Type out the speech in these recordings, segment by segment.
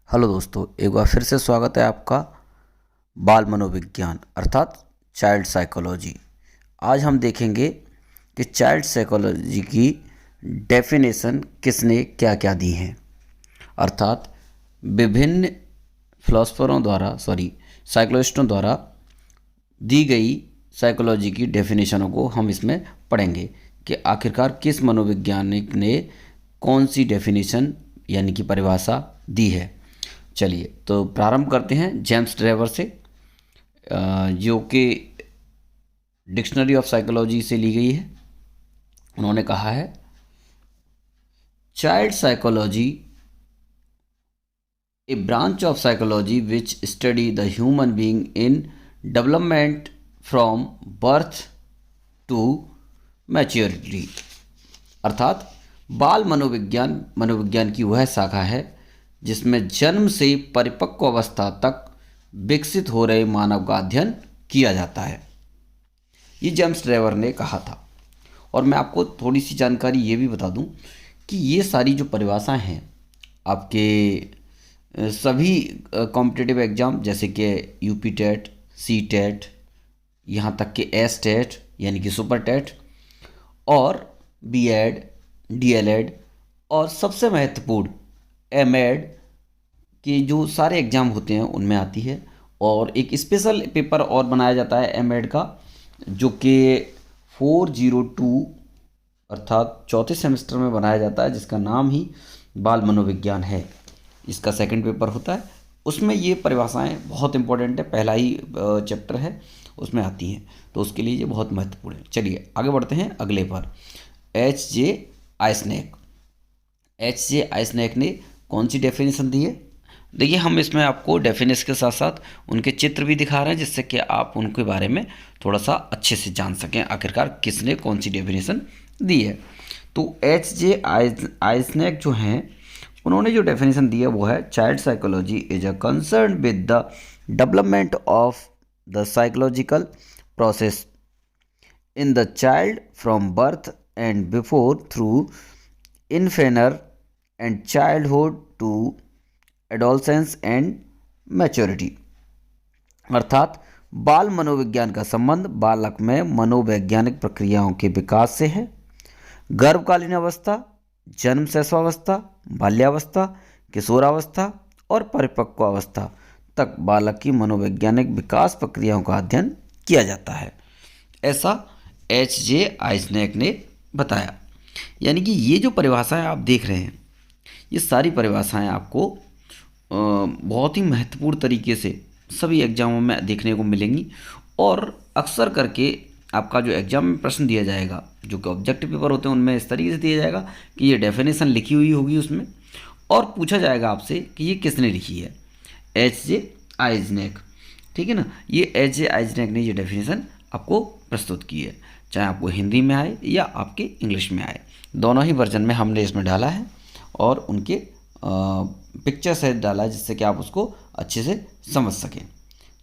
Hello दोस्तों, एक बार फिर से स्वागत है आपका बाल मनोविज्ञान अर्थात चाइल्ड साइकोलॉजी। आज हम देखेंगे कि चाइल्ड साइकोलॉजी की डेफिनेशन किसने क्या क्या दी हैं, अर्थात विभिन्न फिलोसफरों द्वारा साइकोलॉजिस्टों द्वारा दी गई साइकोलॉजी की डेफिनेशनों को हम इसमें पढ़ेंगे कि आखिरकार किस मनोवैज्ञानिक ने कौन सी डेफिनेशन यानी कि परिभाषा दी है। चलिए तो प्रारंभ करते हैं जेम्स ड्रेवर से, जो कि डिक्शनरी ऑफ साइकोलॉजी से ली गई है। उन्होंने कहा है, child psychology a branch of psychology which study the human being in development from birth to maturity. अर्थात बाल मनोविज्ञान की वह शाखा है जिसमें जन्म से परिपक्व अवस्था तक विकसित हो रहे मानव का अध्ययन किया जाता है। ये जेम्स ड्रेवर ने कहा था। और मैं आपको थोड़ी सी जानकारी ये भी बता दूं कि ये सारी जो परिभाषाएं हैं आपके सभी कॉम्पिटिटिव एग्ज़ाम जैसे कि यूपी टेट, सी टेट, यहाँ तक कि एस टेट यानी कि सुपर टेट और B Ed, D El Ed और सबसे महत्वपूर्ण एम एड के जो सारे एग्ज़ाम होते हैं उनमें आती है। और एक स्पेशल पेपर और बनाया जाता है एम एड का, जो कि 402 अर्थात चौथे सेमेस्टर में बनाया जाता है, जिसका नाम ही बाल मनोविज्ञान है। इसका सेकंड पेपर होता है, उसमें ये परिभाषाएं बहुत इंपॉर्टेंट है, पहला ही चैप्टर है उसमें आती हैं, तो उसके लिए ये बहुत महत्वपूर्ण है। चलिए आगे बढ़ते हैं अगले पर। H J आइसनेक। एच जे आइसनेक ने कौन सी डेफिनेशन दी है? देखिए, हम इसमें आपको डेफिनेशन के साथ साथ उनके चित्र भी दिखा रहे हैं, जिससे कि आप उनके बारे में थोड़ा सा अच्छे से जान सकें आखिरकार किसने कौन सी डेफिनेशन दी है। तो एच जे आइसनेक जो हैं, उन्होंने जो डेफिनेशन दी है वो है, child psychology is a concern with the development of the psychological process in the child from birth and before through infancy and childhood to adolescence and maturity. अर्थात बाल मनोविज्ञान का संबंध बालक में मनोवैज्ञानिक प्रक्रियाओं के विकास से है। गर्भकालीन अवस्था, जन्म शैशवावस्था, बाल्यावस्था, किशोरावस्था और परिपक्व अवस्था तक बालक की मनोवैज्ञानिक विकास प्रक्रियाओं का अध्ययन किया जाता है, ऐसा एच जे आइसनेक ने बताया। यानी कि ये जो परिभाषाएं आप देख रहे हैं, ये सारी परिभाषाएं आपको बहुत ही महत्वपूर्ण तरीके से सभी एग्जामों में देखने को मिलेंगी। और अक्सर करके आपका जो एग्जाम में प्रश्न दिया जाएगा, जो कि ऑब्जेक्टिव पेपर होते हैं, उनमें इस तरीके से दिया जाएगा कि ये डेफिनेशन लिखी हुई होगी उसमें, और पूछा जाएगा आपसे कि ये किसने लिखी है, एच जे आइजनेक। ठीक है ना, ये एच जे आइजनेक ने ये डेफिनेशन आपको प्रस्तुत की है, चाहे आपको हिंदी में आए या आपके इंग्लिश में आए, दोनों ही वर्जन में हमने इसमें डाला है और उनके पिक्चर से डाला है, जिससे कि आप उसको अच्छे से समझ सकें।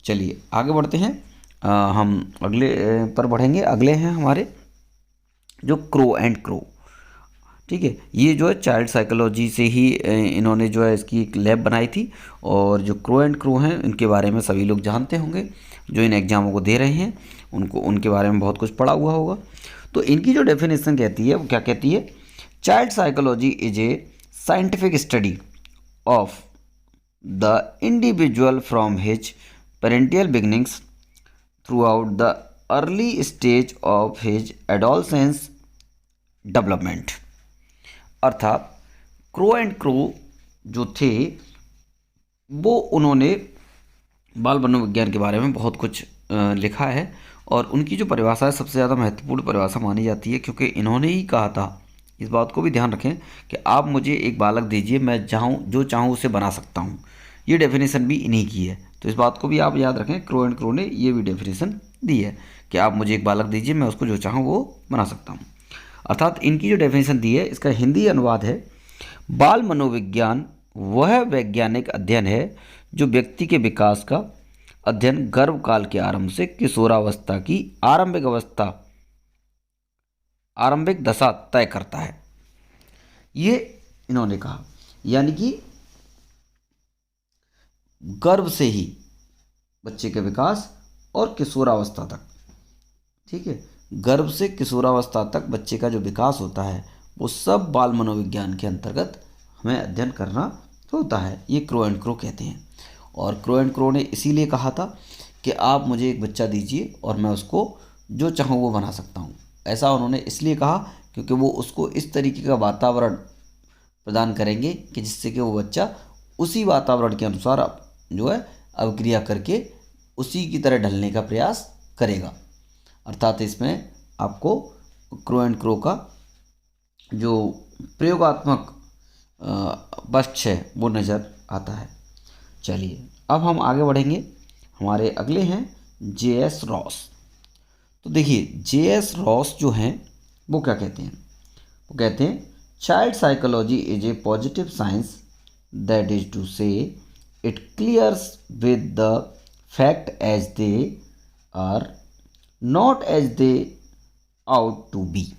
चलिए आगे बढ़ते हैं, हम अगले पर बढ़ेंगे। अगले हैं हमारे जो क्रो एंड क्रो। ठीक है, ये जो है चाइल्ड साइकोलॉजी से ही इन्होंने जो है इसकी एक लैब बनाई थी। और जो क्रो एंड क्रो हैं, इनके बारे में सभी लोग जानते होंगे, जो इन एग्ज़ामों को दे रहे हैं उनको उनके बारे में बहुत कुछ पढ़ा हुआ होगा। तो इनकी जो डेफिनेशन कहती है वो क्या कहती है? Child psychology is A scientific study of the individual from his parental beginnings throughout the early stage of his adolescence development। अर्थात क्रो एंड क्रो जो थे, वो उन्होंने बाल मनोविज्ञान के बारे में बहुत कुछ लिखा है। और उनकी जो परिभाषा है सबसे ज़्यादा महत्वपूर्ण परिभाषा मानी जाती है, क्योंकि इन्होंने ही कहा था, इस बात को भी ध्यान रखें कि आप मुझे एक बालक दीजिए, मैं जो चाहूँ उसे बना सकता हूँ। ये डेफिनेशन भी इन्हीं की है, तो इस बात को भी आप याद रखें। क्रो एंड क्रो ने ये भी डेफिनेशन दी है कि आप मुझे एक बालक दीजिए, मैं उसको जो चाहूँ वो बना सकता हूँ। अर्थात इनकी जो डेफिनेशन दी है, इसका हिंदी अनुवाद है, बाल मनोविज्ञान वह वैज्ञानिक अध्ययन है जो व्यक्ति के विकास का अध्ययन गर्भकाल के आरंभ से किशोरावस्था की आरंभिक दशा तय करता है, ये इन्होंने कहा। यानी कि गर्भ से ही बच्चे का विकास और किशोरावस्था तक, ठीक है, गर्भ से किशोरावस्था तक बच्चे का जो विकास होता है वो सब बाल मनोविज्ञान के अंतर्गत हमें अध्ययन करना होता है। ये क्रो एंड क्रो कहते हैं। और क्रो एंड क्रो ने इसीलिए कहा था कि आप मुझे एक बच्चा दीजिए और मैं उसको जो चाहूँ वो बना सकता हूँ। ऐसा उन्होंने इसलिए कहा क्योंकि वो उसको इस तरीके का वातावरण प्रदान करेंगे कि जिससे कि वो बच्चा उसी वातावरण के अनुसार जो है अभिक्रिया करके उसी की तरह ढलने का प्रयास करेगा। अर्थात इसमें आपको क्रो एंड क्रो का जो प्रयोगात्मक पक्ष है वो नज़र आता है। चलिए अब हम आगे बढ़ेंगे। हमारे अगले हैं जे.एस. रॉस। तो देखिए जे.एस. रॉस जो हैं वो क्या कहते हैं, वो कहते हैं child psychology is a positive science that is to say it clears with the fact as they are not as they ought to be.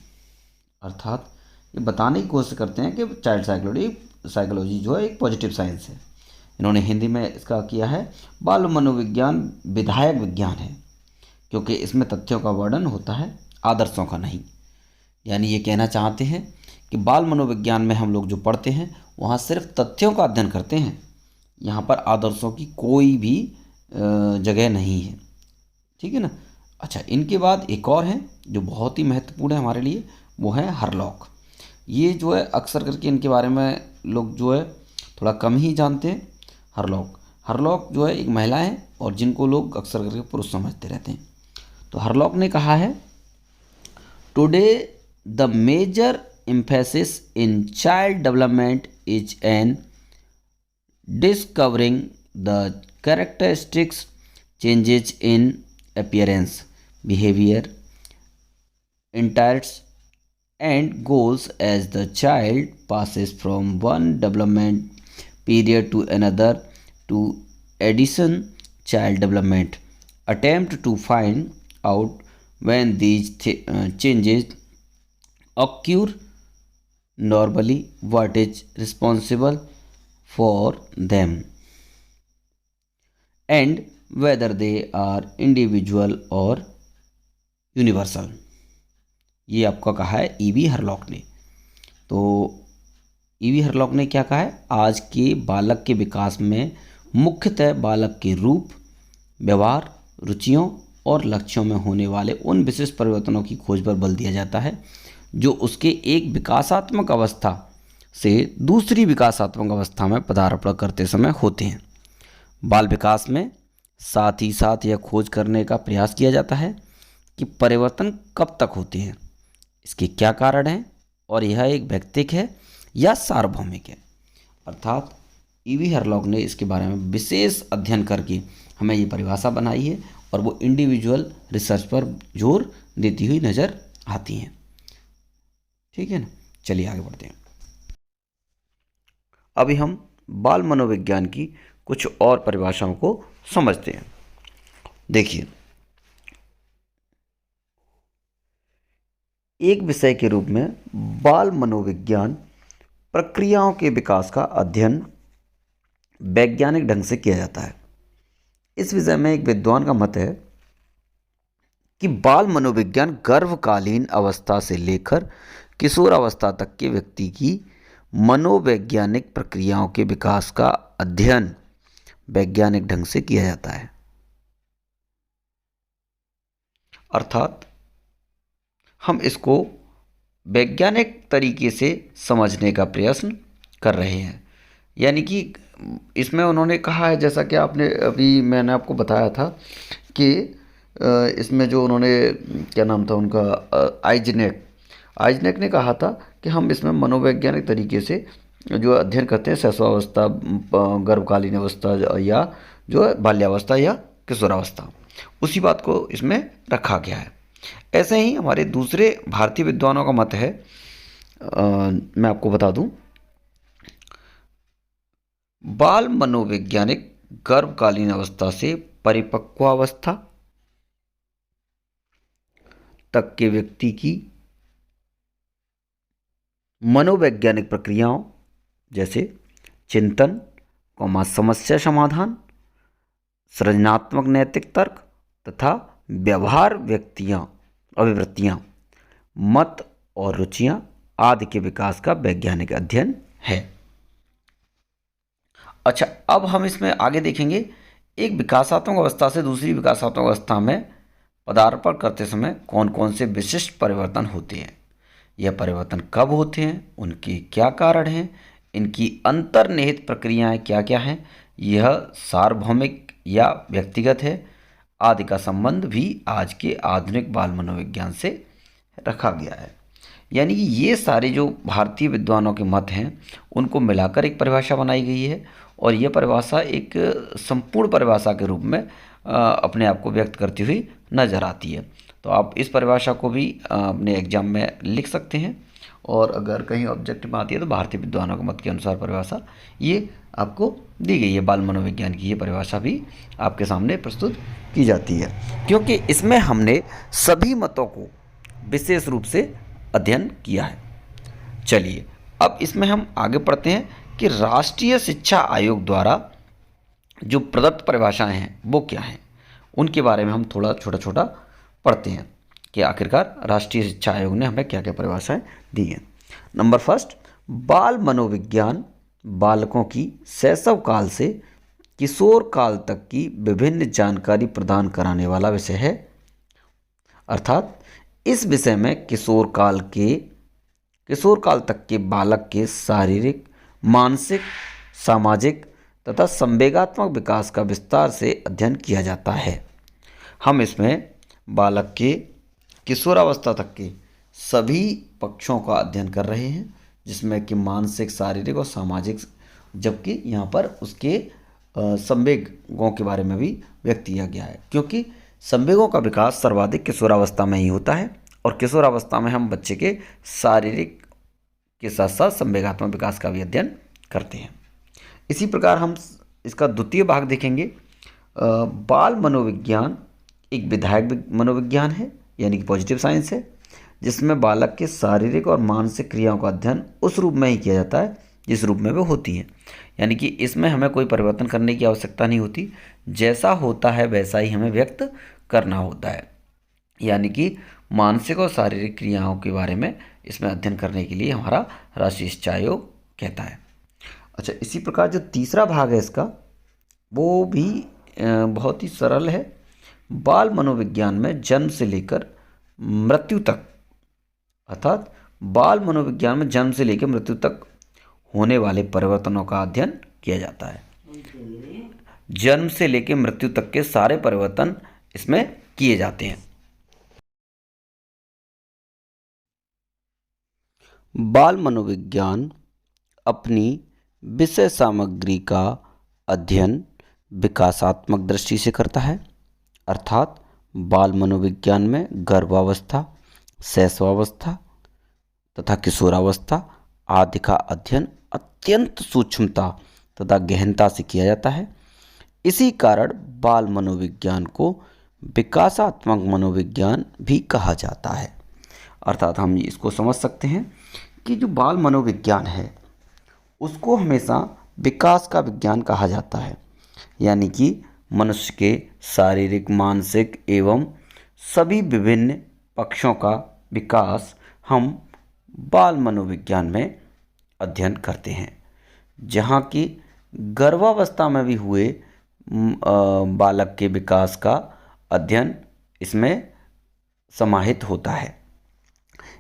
अर्थात ये बताने की कोशिश करते हैं कि चाइल्ड साइकोलॉजी जो है एक पॉजिटिव साइंस है। इन्होंने हिंदी में इसका किया है बाल मनोविज्ञान विधायक विज्ञान है, क्योंकि इसमें तथ्यों का वर्णन होता है, आदर्शों का नहीं। यानी ये कहना चाहते हैं कि बाल मनोविज्ञान में हम लोग जो पढ़ते हैं वहाँ सिर्फ तथ्यों का अध्ययन करते हैं, यहाँ पर आदर्शों की कोई भी जगह नहीं है। ठीक है ना। अच्छा, इनके बाद एक और है जो बहुत ही महत्वपूर्ण है हमारे लिए, वो है हरलॉक। ये जो है अक्सर करके इनके बारे में लोग जो है थोड़ा कम ही जानते हैं। हरलॉक जो है एक महिला है और जिनको लोग अक्सर करके पुरुष समझते रहते हैं। तो हरलॉक ने कहा है today the major emphasis in child development is on discovering the characteristics changes in appearance, behavior, interests and goals as the child passes from one development period to another. To addition child development attempt to find out when these changes occur normally, what is responsible for them and whether they are individual और universal. ये आपका कहा है EV Hurlock ने। तो EV Hurlock ने क्या कहा है, आज के बालक के विकास में मुख्यतः बालक के रूप, व्यवहार, रुचियों और लक्ष्यों में होने वाले उन विशिष्ट परिवर्तनों की खोज पर बल दिया जाता है जो उसके एक विकासात्मक अवस्था से दूसरी विकासात्मक अवस्था में पदार्पण करते समय होते हैं। बाल विकास में साथ ही साथ यह खोज करने का प्रयास किया जाता है कि परिवर्तन कब तक होते हैं, इसके क्या कारण हैं और यह एक व्यक्तिक है या सार्वभौमिक है। अर्थात ईवी हरलॉक ने इसके बारे में विशेष अध्ययन करके हमें ये परिभाषा बनाई है और वो इंडिविजुअल रिसर्च पर जोर देती हुई नज़र आती हैं। ठीक है ना। चलिए आगे बढ़ते हैं। अभी हम बाल मनोविज्ञान की कुछ और परिभाषाओं को समझते हैं। देखिए, एक विषय के रूप में बाल मनोविज्ञान प्रक्रियाओं के विकास का अध्ययन वैज्ञानिक ढंग से किया जाता है। इस विषय में एक विद्वान का मत है कि बाल मनोविज्ञान गर्भकालीन अवस्था से लेकर किशोरावस्था तक के व्यक्ति की मनोवैज्ञानिक प्रक्रियाओं के विकास का अध्ययन वैज्ञानिक ढंग से किया जाता है। अर्थात हम इसको वैज्ञानिक तरीके से समझने का प्रयत्न कर रहे हैं। यानी कि इसमें उन्होंने कहा है, जैसा कि आपने अभी मैंने आपको बताया था कि इसमें जो उन्होंने क्या नाम था उनका, आइजनेक ने कहा था कि हम इसमें मनोवैज्ञानिक तरीके से जो अध्ययन करते हैं शैशवावस्था, गर्भकालीन अवस्था या जो है बाल्यावस्था या किशोरावस्था, उसी बात को इसमें रखा गया है। ऐसे ही हमारे दूसरे भारतीय विद्वानों का मत है, मैं आपको बता दूं, बाल मनोवैज्ञानिक गर्भकालीन अवस्था से परिपक्वावस्था तक के व्यक्ति की मनोवैज्ञानिक प्रक्रियाओं जैसे चिंतन, समस्या समाधान सृजनात्मक नैतिक तर्क तथा व्यवहार अभिवृत्तियाँ, मत और रुचियाँ आदि के विकास का वैज्ञानिक अध्ययन है। अच्छा, अब हम इसमें आगे देखेंगे एक विकासात्मक अवस्था से दूसरी विकासात्मक अवस्था में पदार्पण करते समय कौन कौन से विशिष्ट परिवर्तन होते हैं, यह परिवर्तन कब होते हैं, उनके क्या कारण हैं, इनकी अंतर्निहित प्रक्रियाएं क्या क्या हैं, यह सार्वभौमिक या व्यक्तिगत है आदि का संबंध भी आज के आधुनिक बाल मनोविज्ञान से रखा गया है। यानी कि ये सारे जो भारतीय विद्वानों के मत हैं उनको मिलाकर एक परिभाषा बनाई गई है और यह परिभाषा एक संपूर्ण परिभाषा के रूप में अपने आप को व्यक्त करती हुई नजर आती है। तो आप इस परिभाषा को भी अपने एग्जाम में लिख सकते हैं और अगर कहीं ऑब्जेक्ट में आती है तो भारतीय विद्वानों के मत के अनुसार परिभाषा ये आपको दी गई है। बाल मनोविज्ञान की ये परिभाषा भी आपके सामने प्रस्तुत की जाती है क्योंकि इसमें हमने सभी मतों को विशेष रूप से अध्ययन किया है। चलिए अब इसमें हम आगे पढ़ते हैं कि राष्ट्रीय शिक्षा आयोग द्वारा जो प्रदत्त परिभाषाएं हैं वो क्या हैं, उनके बारे में हम थोड़ा छोटा छोटा पढ़ते हैं कि आखिरकार राष्ट्रीय शिक्षा आयोग ने हमें क्या क्या परिभाषाएं दी हैं। नंबर फर्स्ट, बाल मनोविज्ञान बालकों की शैशव काल से किशोर काल तक की विभिन्न जानकारी प्रदान कराने वाला विषय है। अर्थात इस विषय में किशोर काल तक के बालक के शारीरिक, मानसिक, सामाजिक तथा संवेगात्मक विकास का विस्तार से अध्ययन किया जाता है। हम इसमें बालक के किशोरावस्था तक के सभी पक्षों का अध्ययन कर रहे हैं जिसमें कि मानसिक, शारीरिक और सामाजिक, जबकि यहाँ पर उसके संवेगों के बारे में भी व्यक्त किया गया है क्योंकि संवेगों का विकास सर्वाधिक किशोरावस्था में ही होता है और किशोरावस्था में हम बच्चे के शारीरिक के साथ साथ संवेगात्मक विकास का भी अध्ययन करते हैं। इसी प्रकार हम इसका द्वितीय भाग देखेंगे। बाल मनोविज्ञान एक विधायक मनोविज्ञान है यानी कि पॉजिटिव साइंस है जिसमें बालक के शारीरिक और मानसिक क्रियाओं का अध्ययन उस रूप में ही किया जाता है जिस रूप में वे होती हैं। यानी कि इसमें हमें कोई परिवर्तन करने की आवश्यकता नहीं होती, जैसा होता है वैसा ही हमें व्यक्त करना होता है। यानी कि मानसिक और शारीरिक क्रियाओं के बारे में इसमें अध्ययन करने के लिए हमारा राष्ट्रीय शिक्षा आयोग कहता है। अच्छा, इसी प्रकार जो तीसरा भाग है इसका वो भी बहुत ही सरल है। बाल मनोविज्ञान में जन्म से लेकर मृत्यु तक, अर्थात बाल मनोविज्ञान में जन्म से लेकर मृत्यु तक होने वाले परिवर्तनों का अध्ययन किया जाता है। जन्म से लेकर मृत्यु तक के सारे परिवर्तन इसमें किए जाते हैं। बाल मनोविज्ञान अपनी विषय सामग्री का अध्ययन विकासात्मक दृष्टि से करता है। अर्थात बाल मनोविज्ञान में गर्भावस्था, शैशवावस्था तथा किशोरावस्था आदि का अध्ययन अत्यंत सूक्ष्मता तथा गहनता से किया जाता है। इसी कारण बाल मनोविज्ञान को विकासात्मक मनोविज्ञान भी कहा जाता है। अर्थात हम इसको समझ सकते हैं कि जो बाल मनोविज्ञान है उसको हमेशा विकास का विज्ञान कहा जाता है। यानी कि मनुष्य के शारीरिक, मानसिक एवं सभी विभिन्न पक्षों का विकास हम बाल मनोविज्ञान में अध्ययन करते हैं, जहाँ की गर्भावस्था में भी हुए बालक के विकास का अध्ययन इसमें समाहित होता है।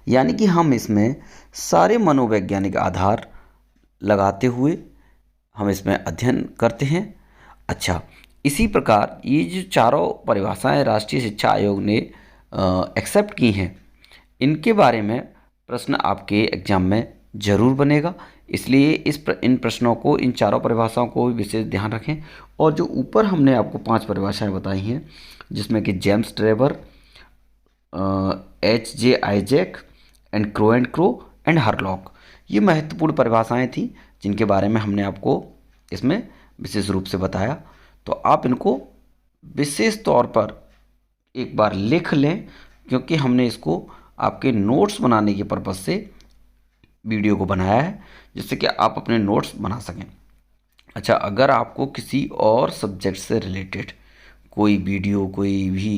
यानी कि हम इसमें सारे मनोवैज्ञानिक आधार लगाते हुए हम इसमें अध्ययन करते हैं। अच्छा, इसी प्रकार ये जो चारों परिभाषाएं राष्ट्रीय शिक्षा आयोग ने एक्सेप्ट की हैं, इनके बारे में प्रश्न आपके एग्जाम में ज़रूर बनेगा। इसलिए इन प्रश्नों को, इन चारों परिभाषाओं को विशेष ध्यान रखें। और जो ऊपर हमने आपको 5 परिभाषाएं बताई हैं जिसमें कि James Trevor, H.J. Isaac and crow and Hurlock, ये महत्वपूर्ण परिभाषाएं थी जिनके बारे में हमने आपको इसमें विशेष रूप से बताया। तो आप इनको विशेष तौर पर एक बार लिख लें क्योंकि हमने इसको आपके नोट्स बनाने के पर्पज़ से वीडियो को बनाया है जिससे कि आप अपने नोट्स बना सकें। अच्छा, अगर आपको किसी और सब्जेक्ट से रिलेटेड कोई वीडियो, कोई भी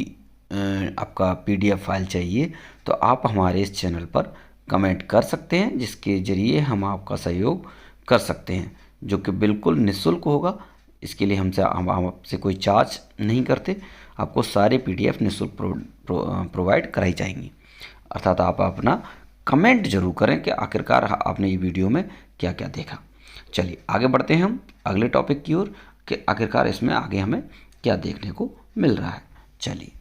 आपका पीडीएफ फाइल चाहिए तो आप हमारे इस चैनल पर कमेंट कर सकते हैं, जिसके ज़रिए हम आपका सहयोग कर सकते हैं, जो कि बिल्कुल निःशुल्क होगा। इसके लिए हम आपसे कोई चार्ज नहीं करते। आपको सारे पीडीएफ निःशुल्क प्रोवाइड कराई जाएंगी। अर्थात आप अपना कमेंट जरूर करें कि आखिरकार आपने ये वीडियो में क्या क्या देखा। चलिए आगे बढ़ते हैं हम अगले टॉपिक की ओर कि आखिरकार इसमें आगे हमें क्या देखने को मिल रहा है। चलिए,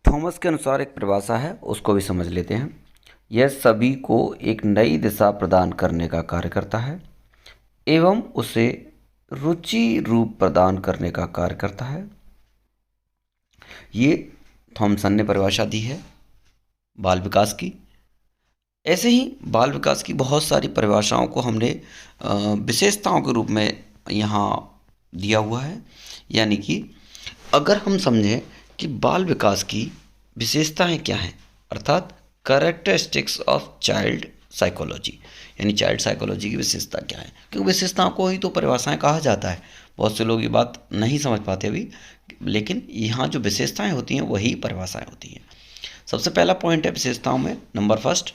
थॉमस के अनुसार एक परिभाषा है, उसको भी समझ लेते हैं। यह सभी को एक नई दिशा प्रदान करने का कार्य करता है एवं उसे रुचि रूप प्रदान करने का कार्य करता है। ये थॉमसन ने परिभाषा दी है बाल विकास की। ऐसे ही बाल विकास की बहुत सारी परिभाषाओं को हमने विशेषताओं के रूप में यहाँ दिया हुआ है। यानी कि अगर हम समझें कि बाल विकास की विशेषताएं क्या हैं, अर्थात कैरेक्टरिस्टिक्स ऑफ चाइल्ड साइकोलॉजी, यानी चाइल्ड साइकोलॉजी की विशेषता क्या है, क्योंकि विशेषताओं को ही तो परिभाषाएं कहा जाता है। बहुत से लोग ये बात नहीं समझ पाते अभी, लेकिन यहाँ जो विशेषताएं होती हैं वही परिभाषाएं होती हैं। सबसे पहला पॉइंट है विशेषताओं में, नंबर फर्स्ट,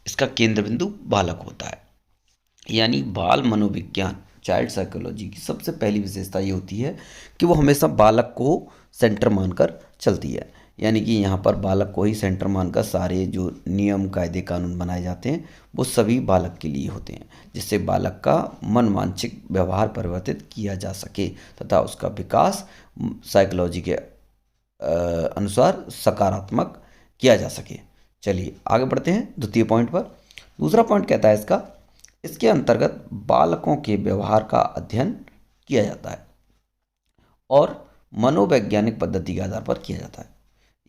इसका केंद्र बिंदु बालक होता है। यानी बाल मनोविज्ञान, चाइल्ड साइकोलॉजी की सबसे पहली विशेषता ये होती है कि वो हमेशा बालक को सेंटर मानकर चलती है। यानी कि यहाँ पर बालक को ही सेंटर मानकर सारे जो नियम, कायदे, कानून बनाए जाते हैं वो सभी बालक के लिए होते हैं, जिससे बालक का मन वांछित व्यवहार परिवर्तित किया जा सके तथा उसका विकास साइकोलॉजी के अनुसार सकारात्मक किया जा सके। चलिए आगे बढ़ते हैं द्वितीय पॉइंट पर। दूसरा पॉइंट कहता है इसके अंतर्गत बालकों के व्यवहार का अध्ययन किया जाता है और मनोवैज्ञानिक पद्धति के आधार पर किया जाता है।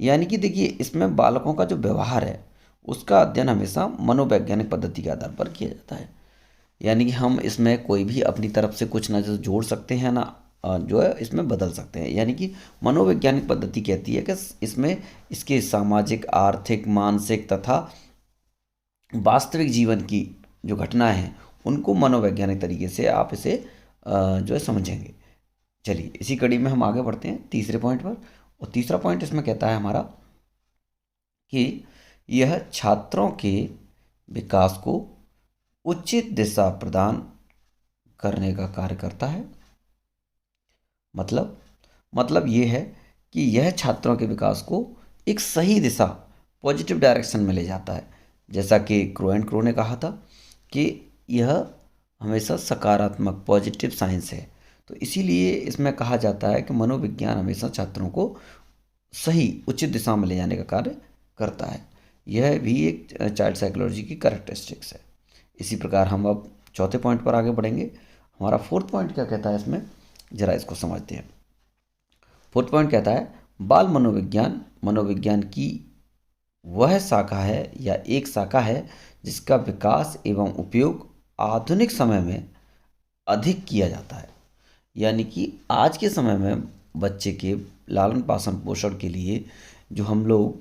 यानी कि देखिए, इसमें बालकों का जो व्यवहार है उसका अध्ययन हमेशा मनोवैज्ञानिक पद्धति के आधार पर किया जाता है। यानी कि हम इसमें कोई भी अपनी तरफ से कुछ ना जो जोड़ सकते हैं ना जो है इसमें बदल सकते हैं। यानी कि मनोवैज्ञानिक पद्धति कहती है कि इसमें इसके सामाजिक, आर्थिक, मानसिक तथा वास्तविक जीवन की जो घटनाएं हैं उनको मनोवैज्ञानिक तरीके से आप इसे जो है समझेंगे। चलिए इसी कड़ी में हम आगे बढ़ते हैं तीसरे पॉइंट पर। और तीसरा पॉइंट इसमें कहता है हमारा कि यह छात्रों के विकास को उचित दिशा प्रदान करने का कार्य करता है। मतलब ये है कि यह छात्रों के विकास को एक सही दिशा, पॉजिटिव डायरेक्शन में ले जाता है। जैसा कि क्रो एंड क्रो ने कहा था कि यह हमेशा सकारात्मक, पॉजिटिव साइंस है। तो इसीलिए इसमें कहा जाता है कि मनोविज्ञान हमेशा छात्रों को सही, उचित दिशा में ले जाने का कार्य करता है। यह भी एक चाइल्ड साइकोलॉजी की कैरेक्टरिस्टिक्स है। इसी प्रकार हम अब चौथे पॉइंट पर आगे बढ़ेंगे। हमारा फोर्थ पॉइंट क्या कहता है इसमें, जरा इसको समझते हैं। फोर्थ पॉइंट कहता है बाल मनोविज्ञान की वह शाखा है या एक शाखा है जिसका विकास एवं उपयोग आधुनिक समय में अधिक किया जाता है। यानी कि आज के समय में बच्चे के लालन पालन पोषण के लिए जो हम लोग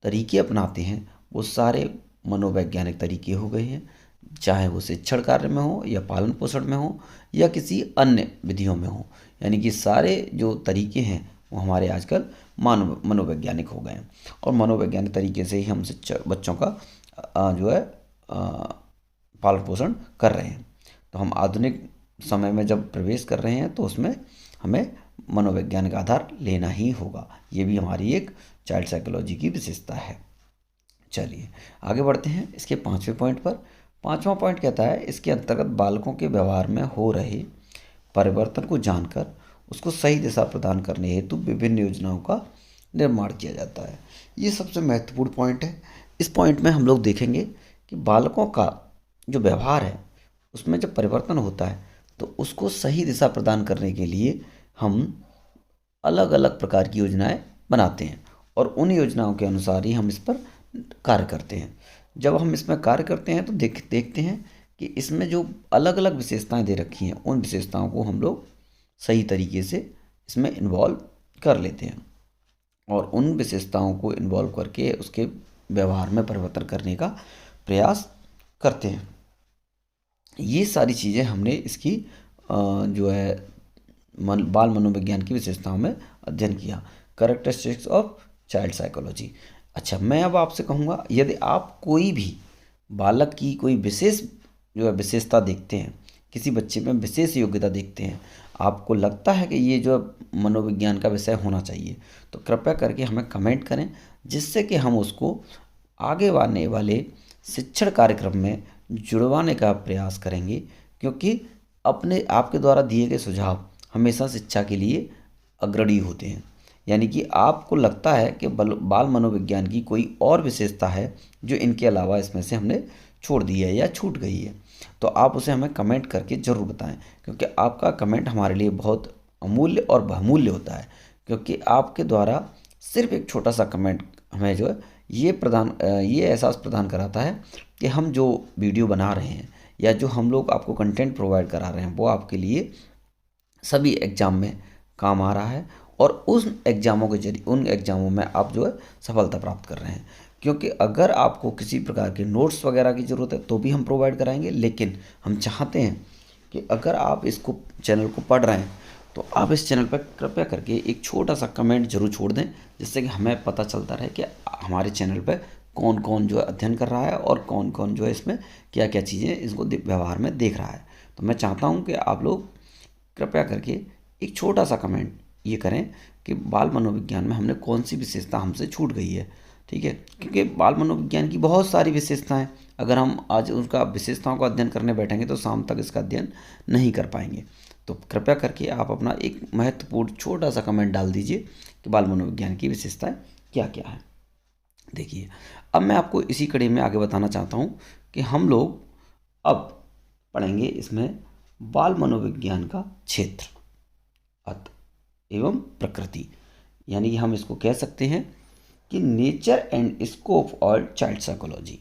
तरीके अपनाते हैं वो सारे मनोवैज्ञानिक तरीके हो गए हैं, चाहे वो शिक्षण कार्य में हो या पालन पोषण में हो या किसी अन्य विधियों में हो। यानी कि सारे जो तरीके हैं वो हमारे आजकल मनोवैज्ञानिक हो गए हैं और मनोवैज्ञानिक तरीके से ही हम बच्चों का जो है पालन पोषण कर रहे हैं। तो हम आधुनिक समय में जब प्रवेश कर रहे हैं तो उसमें हमें मनोवैज्ञानिक आधार लेना ही होगा। ये भी हमारी एक चाइल्ड साइकोलॉजी की विशेषता है। चलिए आगे बढ़ते हैं इसके पांचवें पॉइंट पर। पांचवा पॉइंट कहता है इसके अंतर्गत बालकों के व्यवहार में हो रहे परिवर्तन को जानकर उसको सही दिशा प्रदान करने हेतु विभिन्न योजनाओं का निर्माण किया जाता है। ये सबसे महत्वपूर्ण पॉइंट है। इस पॉइंट में हम लोग देखेंगे कि बालकों का जो व्यवहार है उसमें जब परिवर्तन होता है तो उसको सही दिशा प्रदान करने के लिए हम अलग अलग प्रकार की योजनाएं बनाते हैं और उन योजनाओं के अनुसार ही हम इस पर कार्य करते हैं। जब हम इसमें कार्य करते हैं तो देखते हैं कि इसमें जो अलग अलग विशेषताएं दे रखी हैं उन विशेषताओं को हम लोग सही तरीके से इसमें इन्वॉल्व कर लेते हैं और उन विशेषताओं को इन्वॉल्व करके उसके व्यवहार में परिवर्तन करने का प्रयास करते हैं। ये सारी चीज़ें हमने इसकी जो है बाल मनोविज्ञान की विशेषताओं में अध्ययन किया। Characteristics of child psychology. अच्छा, मैं अब आपसे कहूँगा, यदि आप कोई भी बालक की कोई विशेष जो है विशेषता देखते हैं, किसी बच्चे में विशेष योग्यता देखते हैं, आपको लगता है कि ये जो मनोविज्ञान का विषय होना चाहिए, तो कृपया करके हमें कमेंट करें, जिससे कि हम उसको आगे आने वाले शिक्षण कार्यक्रम में जुड़वाने का प्रयास करेंगे, क्योंकि अपने आपके द्वारा दिए गए सुझाव हमेशा शिक्षा के लिए अग्रणी होते हैं। यानी कि आपको लगता है कि बाल मनोविज्ञान की कोई और विशेषता है जो इनके अलावा इसमें से हमने छोड़ दी है या छूट गई है, तो आप उसे हमें कमेंट करके ज़रूर बताएं, क्योंकि आपका कमेंट हमारे लिए बहुत अमूल्य और बहुमूल्य होता है। क्योंकि आपके द्वारा सिर्फ एक छोटा सा कमेंट हमें जो है ये एहसास प्रदान कराता है कि हम जो वीडियो बना रहे हैं या जो हम लोग आपको कंटेंट प्रोवाइड करा रहे हैं वो आपके लिए सभी एग्ज़ाम में काम आ रहा है, और उन एग्ज़ामों में आप जो है सफलता प्राप्त कर रहे हैं। क्योंकि अगर आपको किसी प्रकार के नोट्स वगैरह की ज़रूरत है तो भी हम प्रोवाइड कराएंगे, लेकिन हम चाहते हैं कि अगर आप इसको चैनल को पढ़ रहे हैं तो आप इस चैनल पर कृपया करके एक छोटा सा कमेंट जरूर छोड़ दें, जिससे कि हमें पता चलता रहे कि हमारे चैनल पर कौन कौन जो है अध्ययन कर रहा है और कौन कौन जो है इसमें क्या क्या चीज़ें इसको व्यवहार में देख रहा है। तो मैं चाहता हूँ कि आप लोग कृपया करके एक छोटा सा कमेंट ये करें कि बाल मनोविज्ञान में हमने कौन सी विशेषता हमसे छूट गई है। ठीक है, क्योंकि बाल मनोविज्ञान की बहुत सारी विशेषताएं, अगर हम आज उसका विशेषताओं का अध्ययन करने बैठेंगे तो शाम तक इसका अध्ययन नहीं कर पाएंगे। तो कृपया करके आप अपना एक महत्वपूर्ण छोटा सा कमेंट डाल दीजिए कि बाल मनोविज्ञान की विशेषताएं क्या क्या है। देखिए, अब मैं आपको इसी कड़ी में आगे बताना चाहता हूँ कि हम लोग अब पढ़ेंगे इसमें बाल मनोविज्ञान का क्षेत्र एवं प्रकृति, यानी कि हम इसको कह सकते हैं कि नेचर एंड स्कोप और चाइल्ड साइकोलॉजी।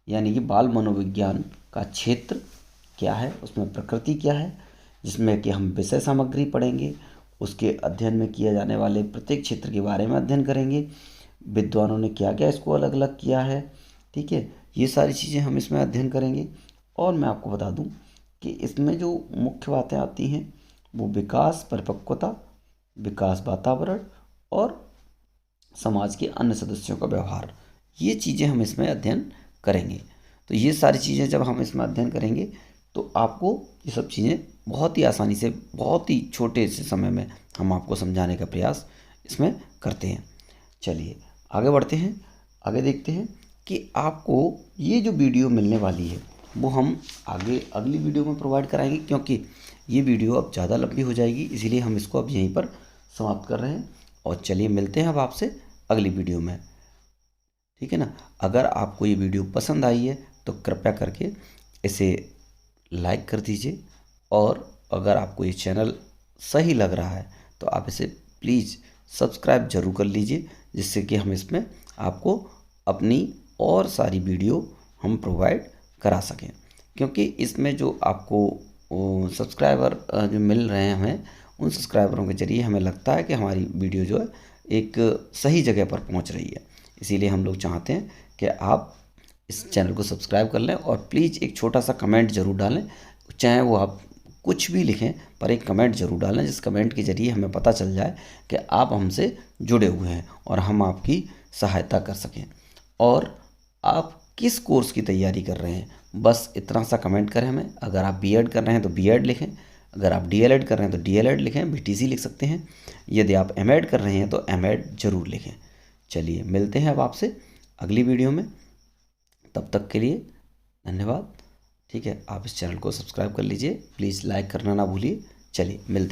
यानी कि बाल मनोविज्ञान का क्षेत्र क्या है, उसमें प्रकृति क्या है, जिसमें कि हम विषय सामग्री पढ़ेंगे, उसके अध्ययन में किए जाने वाले प्रत्येक क्षेत्र के बारे में अध्ययन करेंगे, विद्वानों ने क्या क्या इसको अलग अलग किया है। ठीक है, ये सारी चीज़ें हम इसमें अध्ययन करेंगे। और मैं आपको बता दूं कि इसमें जो मुख्य बातें आती हैं वो विकास परिपक्वता, विकास वातावरण और समाज के अन्य सदस्यों का व्यवहार, ये चीज़ें हम इसमें अध्ययन करेंगे। तो ये सारी चीज़ें जब हम इसमें अध्ययन करेंगे तो आपको ये सब चीज़ें बहुत ही आसानी से, बहुत ही छोटे से समय में हम आपको समझाने का प्रयास इसमें करते हैं। चलिए आगे बढ़ते हैं, आगे देखते हैं कि आपको ये जो वीडियो मिलने वाली है वो हम आगे अगली वीडियो में प्रोवाइड कराएंगे, क्योंकि ये वीडियो अब ज़्यादा लंबी हो जाएगी, इसीलिए हम इसको अब यहीं पर समाप्त कर रहे हैं। और चलिए मिलते हैं अब आपसे अगली वीडियो में। ठीक है ना। अगर आपको ये वीडियो पसंद आई है तो कृपया करके इसे लाइक कर दीजिए, और अगर आपको ये चैनल सही लग रहा है तो आप इसे प्लीज़ सब्सक्राइब जरूर कर लीजिए, जिससे कि हम इसमें आपको अपनी और सारी वीडियो हम प्रोवाइड करा सकें। क्योंकि इसमें जो आपको सब्सक्राइबर जो मिल रहे हैं हमें, उन सब्सक्राइबरों के ज़रिए हमें लगता है कि हमारी वीडियो जो है एक सही जगह पर पहुंच रही है। इसीलिए हम लोग चाहते हैं कि आप इस चैनल को सब्सक्राइब कर लें, और प्लीज़ एक छोटा सा कमेंट ज़रूर डालें, चाहे वो आप कुछ भी लिखें पर एक कमेंट ज़रूर डालें, जिस कमेंट के ज़रिए हमें पता चल जाए कि आप हमसे जुड़े हुए हैं और हम आपकी सहायता कर सकें। और आप किस कोर्स की तैयारी कर रहे हैं, बस इतना सा कमेंट करें हमें। अगर आप बीएड कर रहे हैं तो बीएड लिखें, अगर आप डीएलएड कर रहे हैं तो डीएलएड लिखें, बीटीसी लिख सकते हैं। यदि आप एमएड कर रहे हैं तो एमएड ज़रूर लिखें। चलिए मिलते हैं अब आपसे अगली वीडियो में, तब तक के लिए धन्यवाद। ठीक है, आप इस चैनल को सब्सक्राइब कर लीजिए, प्लीज़ लाइक करना ना भूलिए। चलिए मिलते हैं।